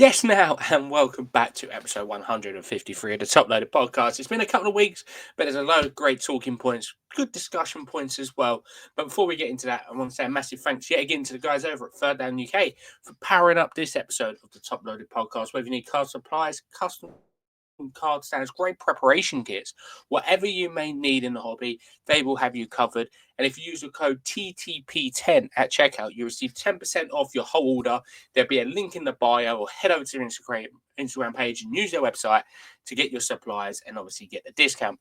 Yes, now, and welcome back to episode 153 of the Top Loaded Podcast. It's been a couple of weeks, but there's a load of great talking points, good discussion points as well. But before we get into that, I want to say a massive thanks yet again to the guys over at Third Down UK for powering up this episode of the Top Loaded Podcast. Whether you need card supplies, custom card stands, great preparation kits, whatever you may need in the hobby, they will have you covered. And if you use the code TTP10 at checkout, you receive 10% off your whole order. There'll be a link in the bio, or head over to their Instagram page and use their website to get your supplies and obviously get the discount.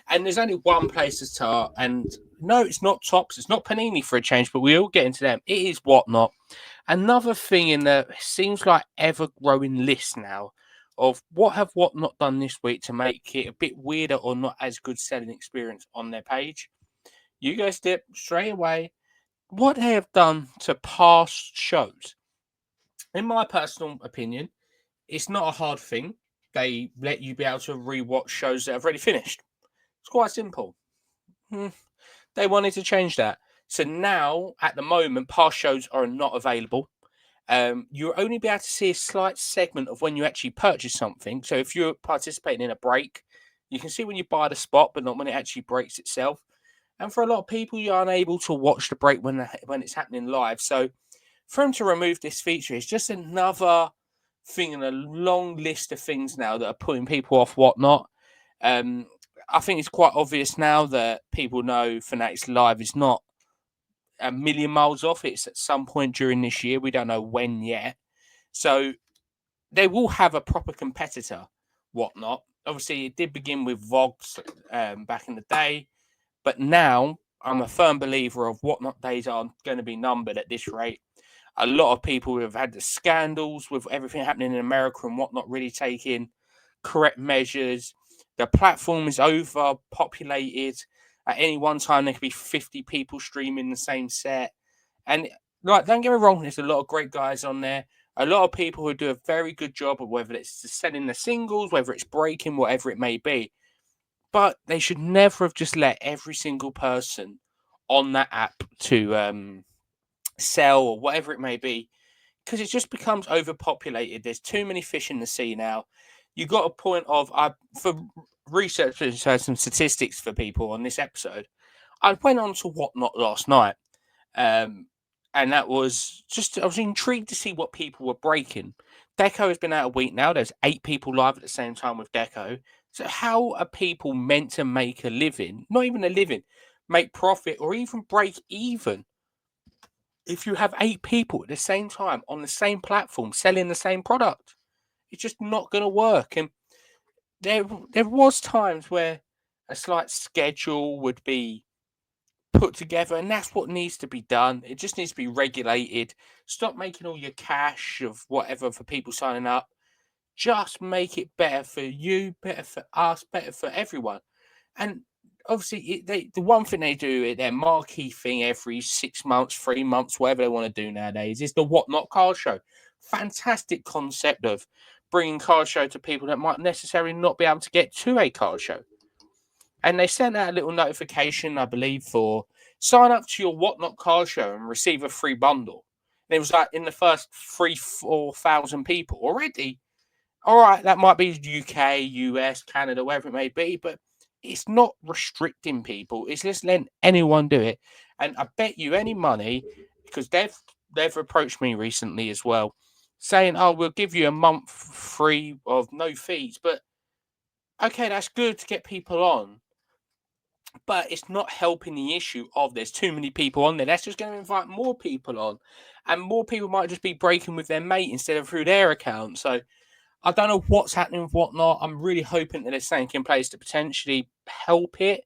And there's only one place to start. And no, it's not Tops, it's not Panini for a change, but we all get into them. It is Whatnot. Another thing in the seems like ever growing list now of what have Whatnot done this week to make it a bit weirder or not as good selling experience on their page. You guys did straight away what they have done to past shows. In my personal opinion, it's not a hard thing. They let you be able to rewatch shows that have already finished. It's quite simple. They wanted to change that. So now, at the moment, past shows are not available. You'll only be able to see a slight segment of when you actually purchase something. So if you're participating in a break, you can see when you buy the spot, but not when it actually breaks itself. And for a lot of people, you're unable to watch the break when it's happening live. So for them to remove this feature is just another thing in a long list of things now that are putting people off Whatnot. I think it's quite obvious now that people know Fanatics Live is not a million miles off. It's at some point during this year. We don't know when yet. So they will have a proper competitor, Whatnot. Obviously, it did begin with Vogs back in the day. But now I'm a firm believer of Whatnot days are going to be numbered at this rate. A lot of people who have had the scandals with everything happening in America and Whatnot really taking correct measures. The platform is overpopulated. At any one time, there could be 50 people streaming the same set. And like, don't get me wrong, there's a lot of great guys on there. A lot of people who do a very good job of whether it's selling the singles, whether it's breaking, whatever it may be. But they should never have just let every single person on that app to sell or whatever it may be, because it just becomes overpopulated. There's too many fish in the sea now. You got a point of for researchers some statistics for people on this episode. I went on to Whatnot last night, and that was just I was intrigued to see what people were breaking. Deco has been out a week now. There's 8 people live at the same time with Deco. So how are people meant to make a living? Not even a living, make profit or even break even if you have 8 people at the same time on the same platform selling the same product? It's just not going to work. And there was times where a slight schedule would be put together, and that's what needs to be done. It just needs to be regulated. Stop making all your cash of whatever for people signing up. Just make it better for you, better for us, better for everyone. And obviously, the one thing they do, their marquee thing every 6 months, 3 months, whatever they want to do nowadays, is the Whatnot Card Show. Fantastic concept of bringing card show to people that might necessarily not be able to get to a card show. And they sent out a little notification, I believe, for sign up to your Whatnot Card Show and receive a free bundle. And it was like in the first 4,000 people already. All right, that might be UK, US, Canada, wherever it may be, but it's not restricting people. It's just letting anyone do it. And I bet you any money, because they've approached me recently as well, saying, "Oh, we'll give you a month free of no fees." But okay, that's good to get people on, but it's not helping the issue of there's too many people on there. That's just going to invite more people on, and more people might just be breaking with their mate instead of through their account. So I don't know what's happening with Whatnot. I'm really hoping that there's something in place to potentially help it.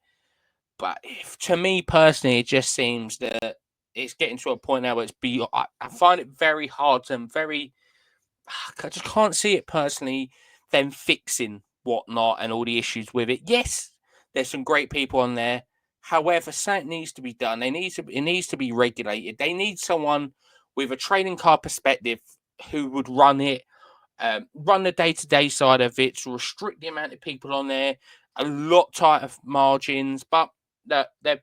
But to me personally, it just seems that it's getting to a point now where I find it very hard and I just can't see it personally, them fixing Whatnot and all the issues with it. Yes, there's some great people on there. However, something needs to be done. It needs to be regulated. They need someone with a trading card perspective who would run it, run the day-to-day side of it, to restrict the amount of people on there, a lot tighter margins, but they've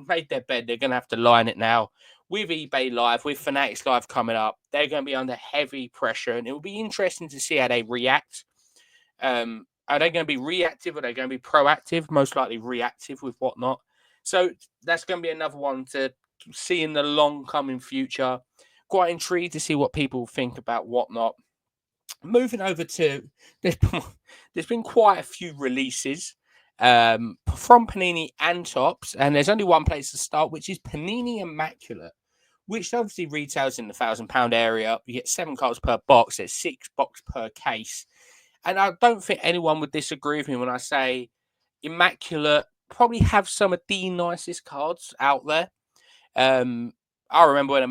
made their bed. They're going to have to lie in it now. with eBay Live, with Fanatics Live coming up, they're going to be under heavy pressure, and it will be interesting to see how they react. Are they going to be reactive or are they going to be proactive? Most likely reactive with whatnot. So that's going to be another one to see in the long coming future. Quite intrigued to see what people think about whatnot. Moving over to there's been quite a few releases from Panini and Tops, and there's only one place to start, which is Panini Immaculate, which obviously retails in the £1,000 area. You get 7 cards per box. There's 6 box per case. And I don't think anyone would disagree with me when I say Immaculate probably have some of the nicest cards out there. I remember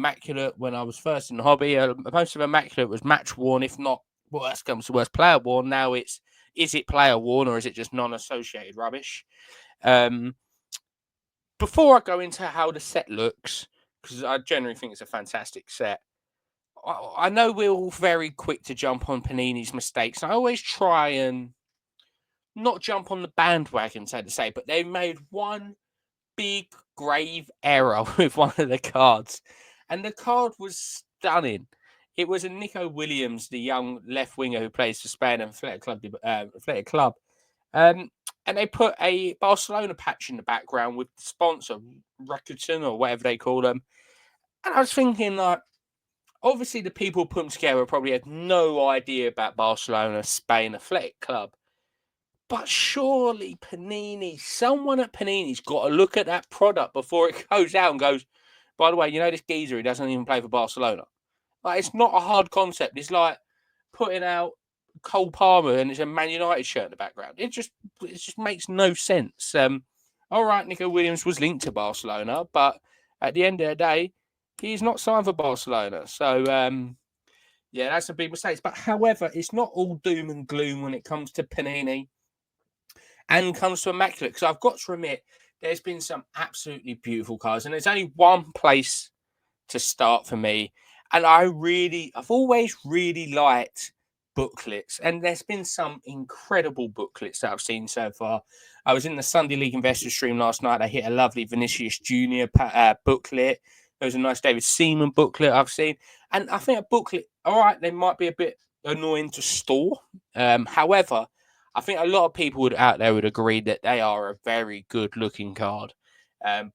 when I was first in the hobby, most of Immaculate was match worn, if not worst comes to worst, player worn. Now is it player worn or is it just non-associated rubbish? Before I go into how the set looks, because I generally think it's a fantastic set, I know we're all very quick to jump on Panini's mistakes. I always try and not jump on the bandwagon, so to say, but they made one big grave error with one of the cards, and the card was stunning. It was a Nico Williams, the young left winger who plays for Spain and Athletic Club. And they put a Barcelona patch in the background with the sponsor, Rakuten or whatever they call them. And I was thinking, like, obviously the people put them together probably had no idea about Barcelona, Spain, Athletic Club. But surely someone at Panini's got to look at that product before it goes out and goes, by the way, you know this geezer, he doesn't even play for Barcelona. Like, it's not a hard concept. It's like putting out Cole Palmer and it's a Man United shirt in the background. It just makes no sense. All right, Nico Williams was linked to Barcelona, but at the end of the day, he's not signed for Barcelona. So, yeah, that's a big mistake. But however, it's not all doom and gloom when it comes to Panini and comes to Immaculate, because I've got to admit, there's been some absolutely beautiful cards, and there's only one place to start for me. And I've always really liked booklets, and there's been some incredible booklets that I've seen so far. I was in the Sunday League Investor stream last night. I hit a lovely Vinicius Junior booklet. There was a nice David Seaman booklet I've seen, and I think a booklet, all right, they might be a bit annoying to store. However, I think a lot of people out there would agree that they are a very good looking card.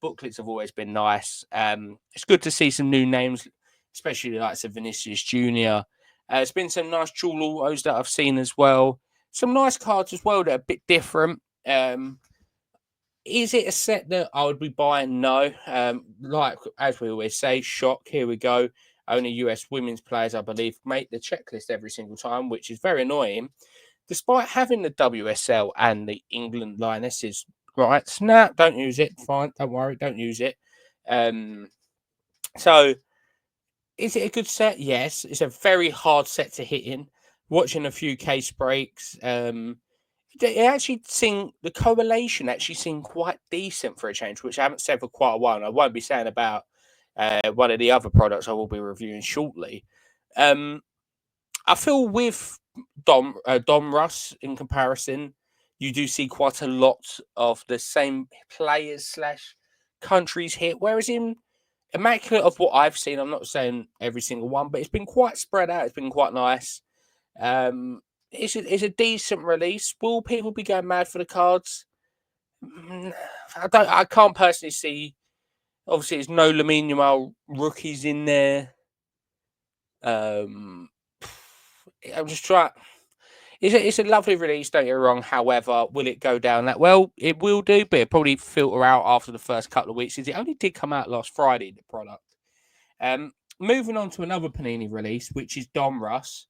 Booklets have always been nice. It's good to see some new names, especially the likes of Vinicius Junior. There's been some nice dual autos that I've seen as well. Some nice cards as well that are a bit different. Is it a set that I would be buying? No. Like, as we always say, shock, here we go. Only US women's players, I believe, make the checklist every single time, which is very annoying. Despite having the WSL and the England Lionesses rights, don't use it. Fine, don't worry, don't use it. So, is it a good set? Yes. It's a very hard set to hit in. Watching a few case breaks, it actually the correlation actually seemed quite decent for a change, which I haven't said for quite a while. And I won't be saying about one of the other products I will be reviewing shortly. I feel with Dom Russ in comparison, you do see quite a lot of the same players / countries hit. Whereas in Immaculate, of what I've seen, I'm not saying every single one, but it's been quite spread out. It's been quite nice. It's a decent release. Will people be going mad for the cards? I can't personally see. Obviously, there's no Lamine Yamal rookies in there. I'm just trying. It's a lovely release, don't get me wrong. However, will it go down that well? It will do, but it'll probably filter out after the first couple of weeks, because it only did come out last Friday, the product. Moving on to another Panini release, which is Dom Russ.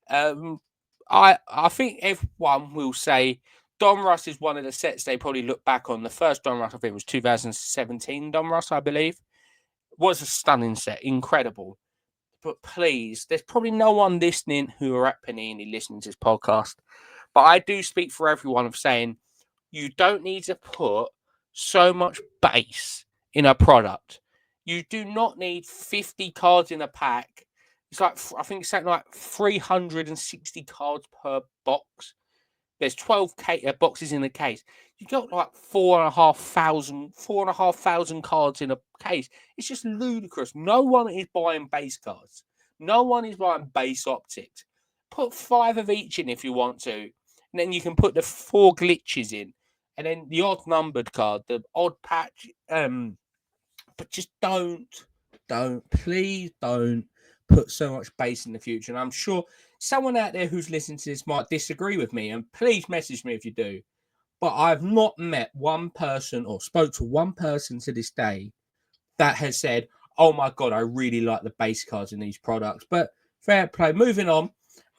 I think everyone will say Dom Russ is one of the sets they probably look back on. The first Dom Russ, I think, was 2017 Dom Russ, I believe. Was a stunning set, incredible. But please, there's probably no one listening who are at Panini listening to this podcast. But I do speak for everyone of saying you don't need to put so much base in a product. You do not need 50 cards in a pack. It's like, I think it's something like 360 cards per box. There's 12 boxes in the case. You got like 4,500 cards in a case. It's just ludicrous. No one is buying base cards. No one is buying base optics. Put 5 of each in if you want to. And then you can put the 4 glitches in. And then the odd numbered card, the odd patch. But just please don't put so much base in the future. And I'm sure someone out there who's listening to this might disagree with me. And please message me if you do. But I've not met one person or spoke to one person to this day that has said, oh my God, I really like the base cards in these products. But fair play. Moving on.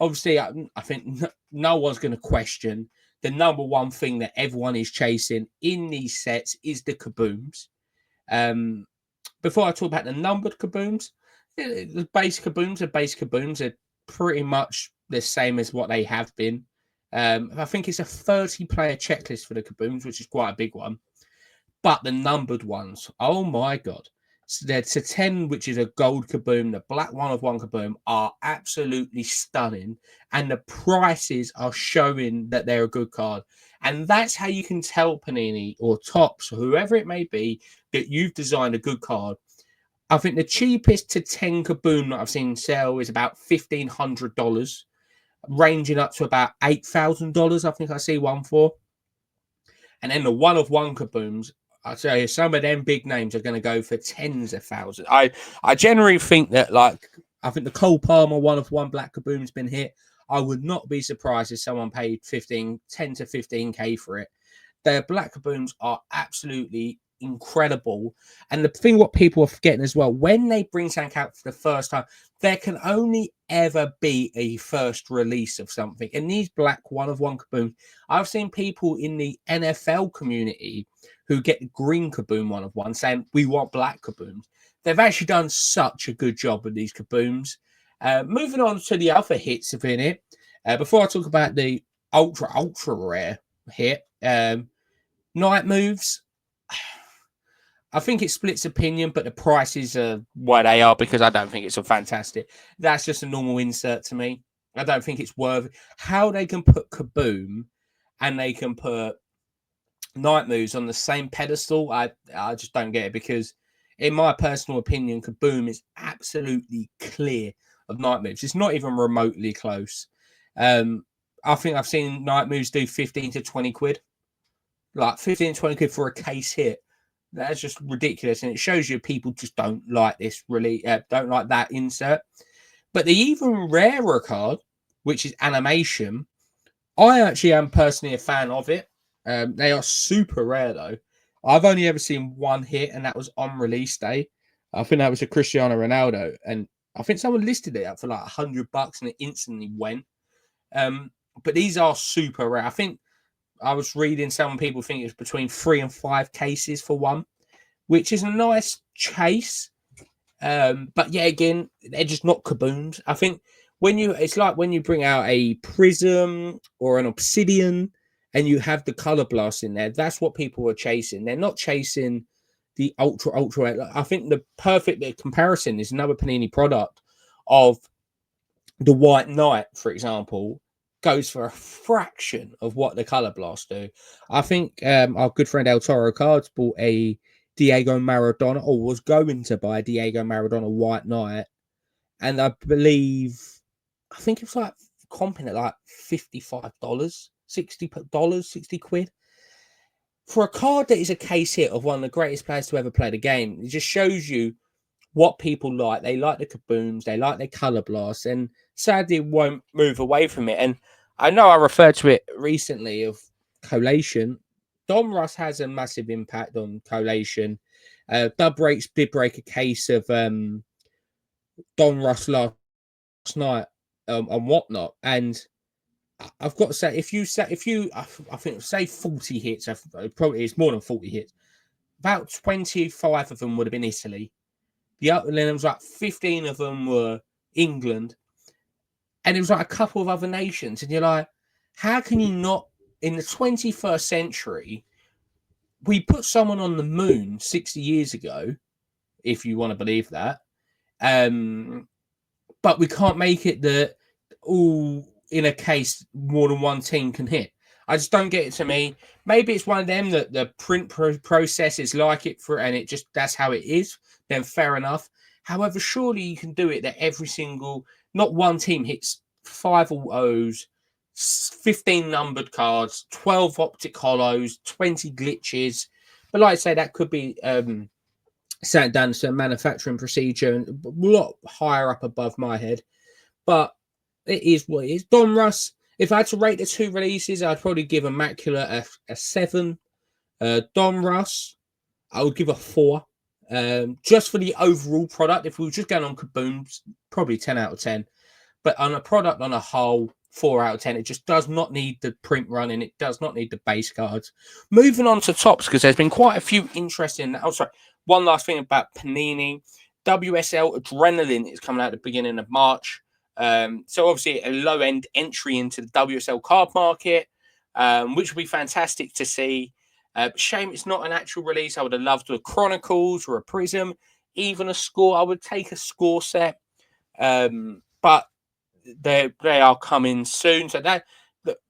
Obviously, I think no one's going to question the number one thing that everyone is chasing in these sets is the Kabooms. Before I talk about the numbered Kabooms, the base Kabooms are pretty much the same as what they have been. I think it's a 30-player checklist for the Kabooms, which is quite a big one. But the numbered ones, oh my God. So there's a 10, which is a gold Kaboom. The black 1/1 Kaboom are absolutely stunning. And the prices are showing that they're a good card. And that's how you can tell Panini or Topps or whoever it may be that you've designed a good card. I think the cheapest to 10 Kaboom that I've seen sell is about $1,500, ranging up to about $8,000. I think I see one for. And then the 1/1 Kabooms, I tell you, some of them big names are going to go for tens of thousands. I generally think that, like, I think the Cole Palmer 1/1 black Kaboom's been hit. I would not be surprised if someone paid 10 to 15K for it. Their black Kabooms are absolutely incredible. And the thing what people are forgetting as well, when they bring something out for the first time, there can only ever be a first release of something. And these black 1/1 Kabooms, I've seen people in the NFL community who get green Kaboom 1/1 saying, we want black Kabooms. They've actually done such a good job with these Kabooms. Moving on to the other hits within it. Before I talk about the ultra rare hit, Night Moves. I think it splits opinion, but the prices are what they are because I don't think it's a fantastic. That's just a normal insert to me. I don't think it's worth it. How they can put Kaboom and they can put Night Moves on the same pedestal, I just don't get it because, in my personal opinion, Kaboom is absolutely clear of Night Moves. It's not even remotely close. I think I've seen Night Moves do 15 to 20 quid. Like 15 to 20 quid for a case hit. That's just ridiculous. And it shows you people just don't like this really, don't like that insert. But the even rarer card, which is Animation, I actually am personally a fan of it. They are super rare though. I've only ever seen one hit, and that was on release day. I think that was a Cristiano Ronaldo, and I think someone listed it up for like $100, and it instantly went. But these are super rare. I think I was reading some people think it's between 3 and 5 cases for one, which is a nice chase. But yeah, again, they're just not Kabooms. I think it's like when you bring out a Prism or an Obsidian and you have the Color Blast in there, that's what people are chasing. They're not chasing the ultra. I think the perfect comparison is another Panini product of the White Knight, for example, goes for a fraction of what the Color Blast do. I think our good friend El Toro Cards bought a Diego Maradona, or was going to buy a Diego Maradona White Knight, and I think it was like comping at like $55, $60, 60 quid. For a card that is a case hit of one of the greatest players to ever play the game, it just shows you what people like. They like the Kabooms, they like their Color Blasts, and sadly won't move away from it. And I know I referred to it recently of collation. Don Russ has a massive impact on collation. Dub Breaks did break a case of Don Russ last night and whatnot. And I've got to say, if you I think say 40 hits, probably it's more than 40 hits. About 25 of them would have been Italy. The other, then there was like 15 of them were England, and it was like a couple of other nations. And you're like, how can you not, in the 21st century, we put someone on the moon 60 years ago, if you want to believe that, but we can't make it that all in a case more than one team can hit. I just don't get it to me. Maybe it's one of them that the print process is like it for, and it just that's how it is. Then fair enough. However, surely you can do it that every single, not one team hits 5 autos, 15 numbered cards, 12 optic hollows, 20 glitches. But like I say, that could be sat down to a manufacturing procedure and a lot higher up above my head. But it is what it is. Don Russ, if I had to rate the two releases, I'd probably give Immaculate a 7. Don Russ, I would give a 4. Just for the overall product, if we were just going on Kabooms, probably 10 out of 10. But on a product on a whole, 4 out of 10. It just does not need the print running. It does not need the base cards. Moving on to tops, because there's been quite a few interesting. Oh, sorry. One last thing about Panini. WSL Adrenaline is coming out at the beginning of March. So obviously a low-end entry into the WSL card market, which would be fantastic to see. Shame it's not an actual release. I would have loved a Chronicles or a Prism, even a score. I would take a score set, but they are coming soon. So that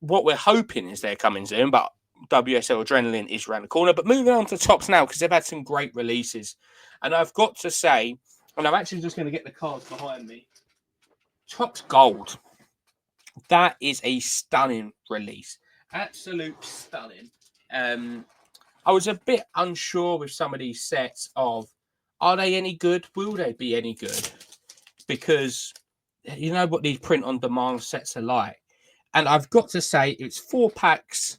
what we're hoping is they're coming soon. But WSL Adrenaline is around the corner. But moving on to tops now, because they've had some great releases, and I've got to say, and I'm actually just going to get the cards behind me. Topps Gold. That is a stunning release. Absolute stunning. I was a bit unsure with some of these sets of, are they any good? Will they be any good? Because you know what these print-on-demand sets are like. And I've got to say, it's 4 packs.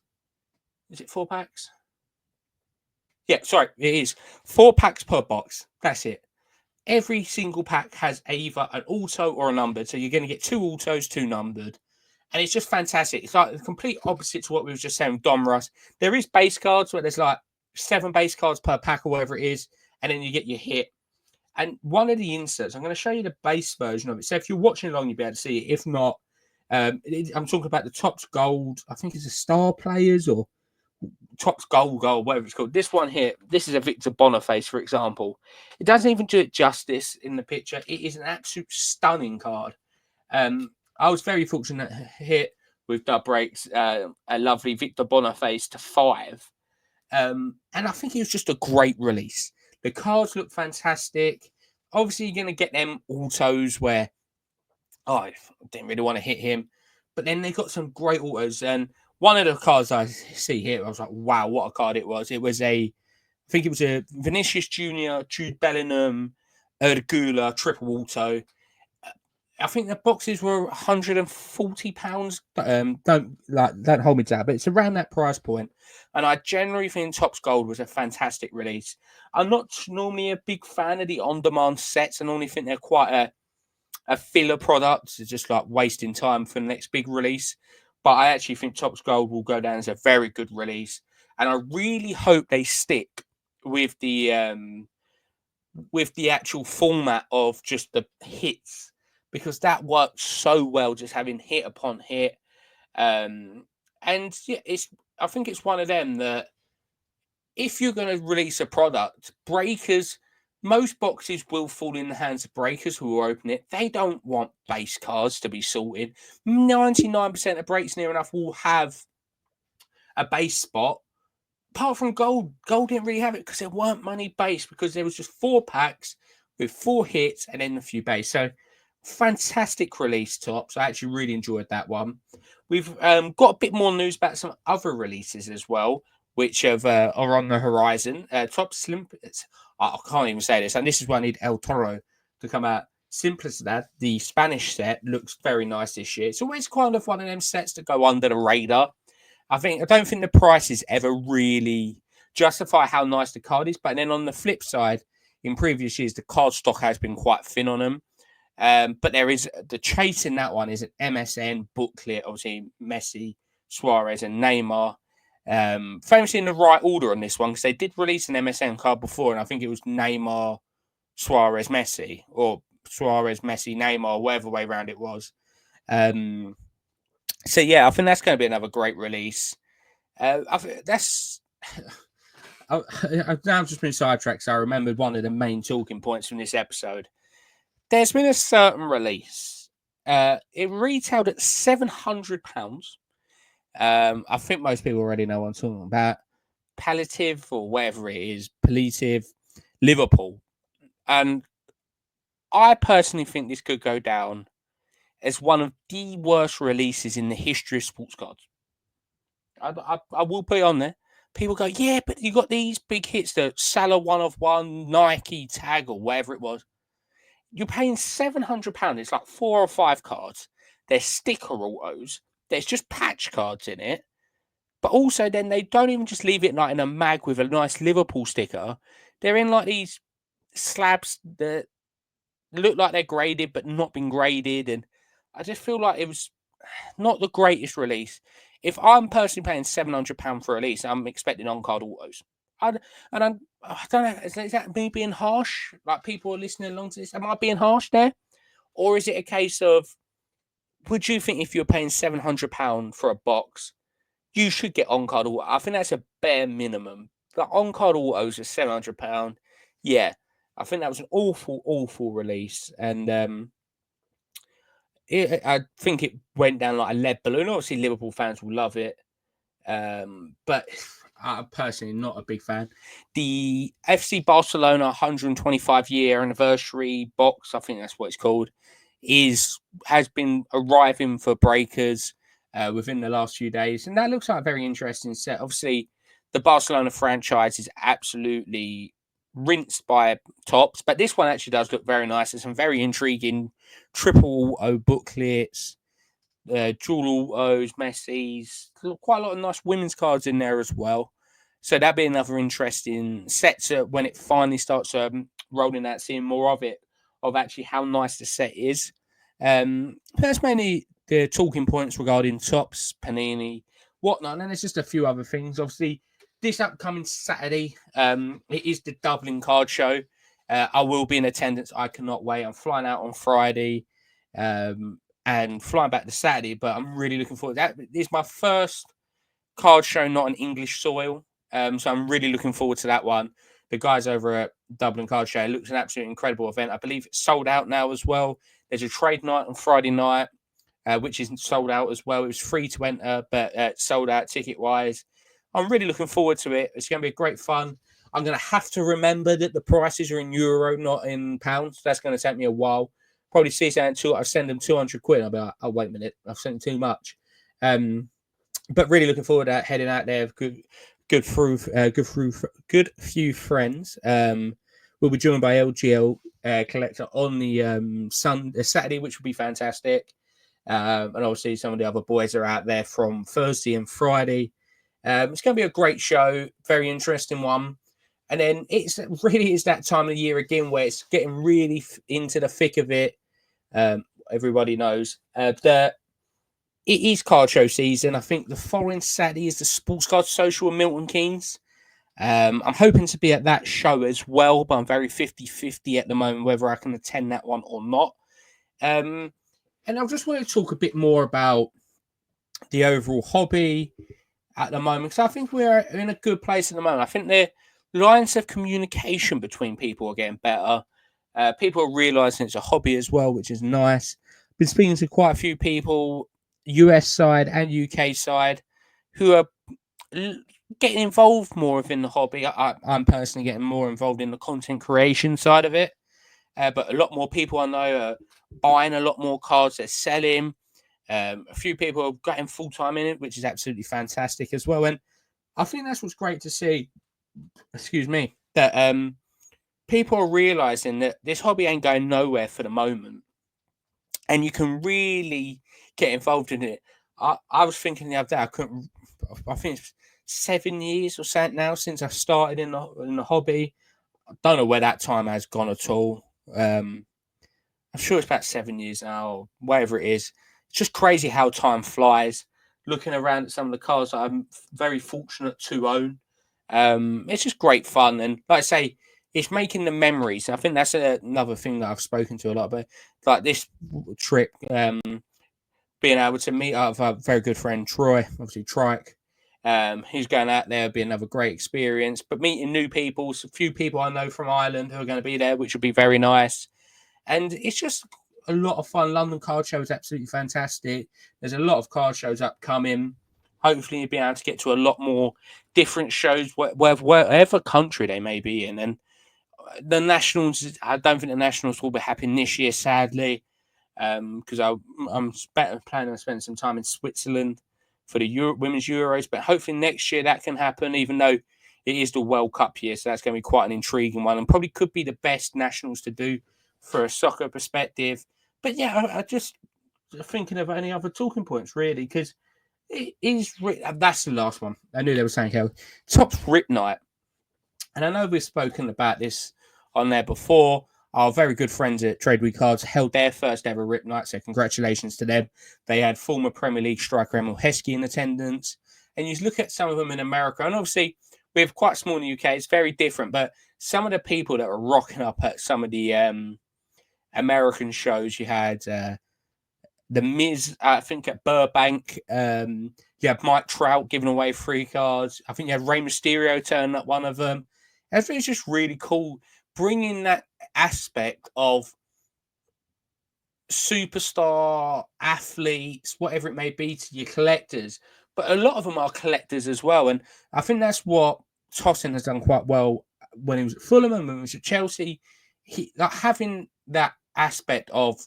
Is it 4 packs? Yeah, sorry, it is. 4 packs per box. That's it. Every single pack has either an auto or a numbered. So you're going to get 2 autos, 2 numbered. And it's just fantastic. It's like the complete opposite to what we were just saying with Dom Russ. There is base cards where there's like 7 base cards per pack or whatever it is. And then you get your hit. And one of the inserts, I'm going to show you the base version of it. So if you're watching along, you'll be able to see it. If not, I'm talking about the Topps Gold. I think it's a Star Players or Topps Gold, whatever it's called. This one here, this is a Victor Boniface, for example. It doesn't even do it justice in the picture. It is an absolute stunning card. I was very fortunate hit with dub breaks, a lovely Victor Boniface to 5. And I think it was just a great release. The cards look fantastic. Obviously, you're going to get them autos where, I didn't really want to hit him. But then they got some great autos. And one of the cards I see here, I was like, wow, what a card it was. It was I think it was a Vinicius Jr., Jude Bellingham, Erdgula, triple auto. I think the boxes were £140. Don't hold me to that, but it's around that price point. And I generally think Topps Gold was a fantastic release. I'm not normally a big fan of the on-demand sets. I normally think they're quite a filler product. It's just like wasting time for the next big release. But I actually think Topps Gold will go down as a very good release. And I really hope they stick with the actual format of just the hits, because that works so well, just having hit upon hit. And yeah, I think it's one of them that if you're going to release a product, breakers, most boxes will fall in the hands of breakers who will open it. They don't want base cards to be sorted. 99% of breaks near enough will have a base spot. Apart from Gold didn't really have it because there weren't money base, because there was just 4 packs with 4 hits and then a few base. So fantastic release, Topps. I actually really enjoyed that one. We've got a bit more news about some other releases as well, which are on the horizon. Topps Slim. I can't even say this, and this is why I need El Toro to come out. Simplicidad, the Spanish set, looks very nice this year. It's always kind of one of them sets that go under the radar. I don't think the prices ever really justify how nice the card is. But then on the flip side, in previous years, the card stock has been quite thin on them. But there is the chase in that one is an MSN booklet, obviously Messi, Suarez, and Neymar. Famously in the right order on this one, because they did release an MSN card before, and I think it was Neymar, Suarez, Messi, or Suarez, Messi, Neymar, whatever way around it was. So yeah, I think that's going to be another great release. That's. I've now just been sidetracked, so I remembered one of the main talking points from this episode. There's been a certain release. It retailed at £700. I think most people already know what I'm talking about. Palliative or whatever it is, palliative, Liverpool. And I personally think this could go down as one of the worst releases in the history of sports cards. I will put it on there. People go, yeah, but you got these big hits, the Salah 1 of 1, Nike tag, or whatever it was. You're paying £700. It's like 4 or 5 cards. There's sticker autos. There's just patch cards in it. But also, then they don't even just leave it like in a mag with a nice Liverpool sticker. They're in like these slabs that look like they're graded but not been graded. And I just feel like it was not the greatest release. If I'm personally paying £700 for a release, I'm expecting on-card autos. I don't know, is that me being harsh? Like, people are listening along to this. Am I being harsh there? Or is it a case of, would you think if you're paying £700 for a box, you should get on-card auto? I think that's a bare minimum. The on-card autos are £700. Yeah, I think that was an awful, awful release. And I think it went down like a lead balloon. Obviously, Liverpool fans will love it. But I'm personally not a big fan. The FC Barcelona 125-year anniversary box, I think that's what it's called, has been arriving for breakers within the last few days. And that looks like a very interesting set. Obviously, the Barcelona franchise is absolutely rinsed by tops, but this one actually does look very nice. There's some very intriguing triple auto booklets, dual autos, Messi's, quite a lot of nice women's cards in there as well. So that'd be another interesting set when it finally starts rolling out, seeing more of it, of actually how nice the set is. That's mainly the talking points regarding tops, Panini, whatnot. And then there's just a few other things. Obviously, this upcoming Saturday, it is the Dublin Card Show. I will be in attendance. I cannot wait. I'm flying out on Friday and flying back to Saturday, but I'm really looking forward to that. It's my first card show not on English soil, so I'm really looking forward to that one. The guys over at Dublin Card Show, it looks an absolutely incredible event. I believe it's sold out now as well. There's a trade night on Friday night, which is sold out as well. It was free to enter, but sold out ticket-wise. I'm really looking forward to it. It's going to be great fun. I'm going to have to remember that the prices are in euro, not in pounds. That's going to take me a while. Probably see something I'll send them 200 quid. I'll be like, oh, wait a minute, I've sent too much. But really looking forward to heading out there. Good few friends. We'll be joined by LGL Collector on the Saturday, which will be fantastic. And obviously some of the other boys are out there from Thursday and Friday. It's going to be a great show, very interesting one. And then it's that time of the year again where it's getting really into the thick of it. Everybody knows that it is card show season. I think the following Saturday is the Sports Card Social in Milton Keynes. I'm hoping to be at that show as well, but I'm very 50-50 at the moment whether I can attend that one or not. And I just want to talk a bit more about the overall hobby at the moment, because I think we're in a good place at the moment. I think the lines of communication between people are getting better. People are realizing it's a hobby as well, which is nice. Been speaking to quite a few people, US side and UK side, who are getting involved more within the hobby. I'm personally getting more involved in the content creation side of it. But a lot more people I know are buying a lot more cards. They're selling. A few people are getting full-time in it, which is absolutely fantastic as well. And I think that's what's great to see. Excuse me. That people are realizing that this hobby ain't going nowhere for the moment, and you can really get involved in it. I was thinking the other day, I think it's 7 years or something now since I started in the hobby. I don't know where that time has gone at all. I'm sure it's about 7 years now, or whatever it is. It's just crazy how time flies. Looking around at some of the cars that I'm very fortunate to own, it's just great fun. And like I say, it's making the memories. And I think that's another thing that I've spoken to a lot about. Like this trip, being able to meet up with a very good friend, Troy, obviously Trike. He's going out there, be another great experience. But meeting new people, a few people I know from Ireland who are going to be there, which will be very nice. And it's just a lot of fun. London Card Show is absolutely fantastic. There's a lot of card shows upcoming. hopefully you'll be able to get to a lot more different shows, wherever country they may be in. And the Nationals, I don't think the Nationals will be happening this year, sadly, because I'm planning on spending some time in Switzerland for the Women's Euros. But hopefully next year that can happen, even though it is the World Cup year. So that's going to be quite an intriguing one, and probably could be the best Nationals to do for a soccer perspective. But yeah, I just thinking of any other talking points, really, because it is. That's the last one. I knew they were saying, "Hell, Top's Rip Night." And I know we've spoken about this on there before. Our very good friends at Trade Week Cards held their first ever Rip Night, so congratulations to them. They had former Premier League striker Emil Heskey in attendance. And you look at some of them in America, and obviously we're quite small in the UK, it's very different, but some of the people that were rocking up at some of the American shows, you had The Miz, I think, at Burbank. You had Mike Trout giving away free cards. I think you had Rey Mysterio turning up one of them. I think it's just really cool bringing that aspect of superstar athletes, whatever it may be, to your collectors. But a lot of them are collectors as well. And I think that's what Tosin has done quite well when he was at Fulham and when he was at Chelsea. Like having that aspect of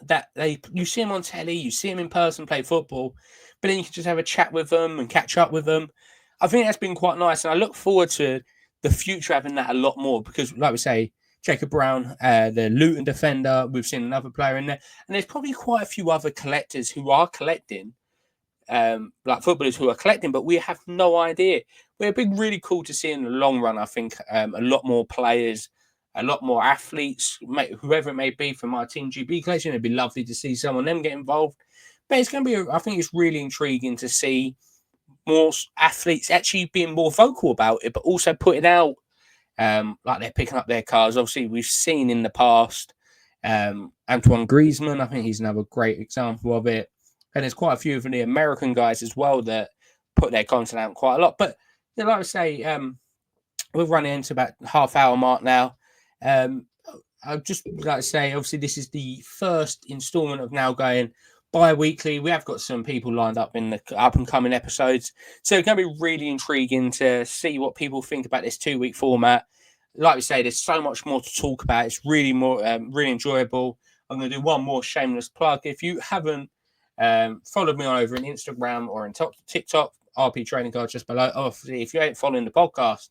that you see him on telly, you see him in person play football, but then you can just have a chat with them and catch up with them. I think that's been quite nice, and I look forward to the future having that a lot more because, like we say, Jacob Brown, the Luton defender, we've seen another player in there, and there's probably quite a few other collectors who are collecting, like footballers who are collecting, but we have no idea. It'd be really cool to see in the long run. I think a lot more players, a lot more athletes, whoever it may be from my Team GB collection. It'd be lovely to see some of them get involved. But it's going to be, I think it's really intriguing to see more athletes actually being more vocal about it, but also putting out like they're picking up their cards. Obviously, we've seen in the past Antoine Griezmann. I think he's another great example of it. And there's quite a few of the American guys as well that put their content out quite a lot. But like I say, we're running into about half-hour mark now. I'd just like to say, obviously, this is the first installment of now going bi-weekly. We have got some people lined up in the up-and-coming episodes. So it's going to be really intriguing to see what people think about this 2-week format. Like we say, there's so much more to talk about. It's really really enjoyable. I'm going to do one more shameless plug. If you haven't followed me on over in Instagram or in TikTok, RP Trading Cards just below. Obviously, if you ain't following the podcast,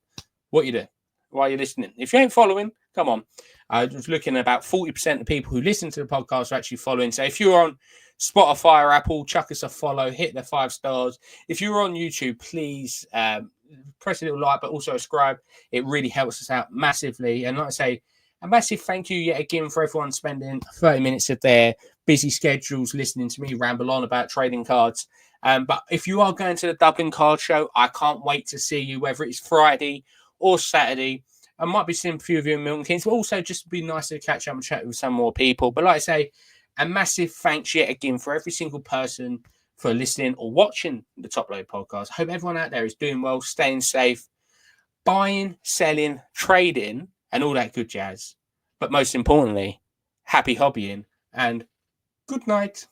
what you do? Why are you listening? If you ain't following, come on. I was looking at about 40% of people who listen to the podcast are actually following. So if you're on Spotify or Apple, chuck us a follow, hit the 5 stars. If you're on YouTube, please press a little like, but also subscribe. It really helps us out massively. And like I say, a massive thank you yet again for everyone spending 30 minutes of their busy schedules listening to me ramble on about trading cards. But if you are going to the Dublin Card Show, I can't wait to see you, whether it's Friday or Saturday. I might be seeing a few of you in Milton Keynes, but also just be nice to catch up and chat with some more people. But like I say, a massive thanks yet again for every single person for listening or watching the Top Load podcast. I hope everyone out there is doing well, staying safe, buying, selling, trading, and all that good jazz. But most importantly, happy hobbying and good night.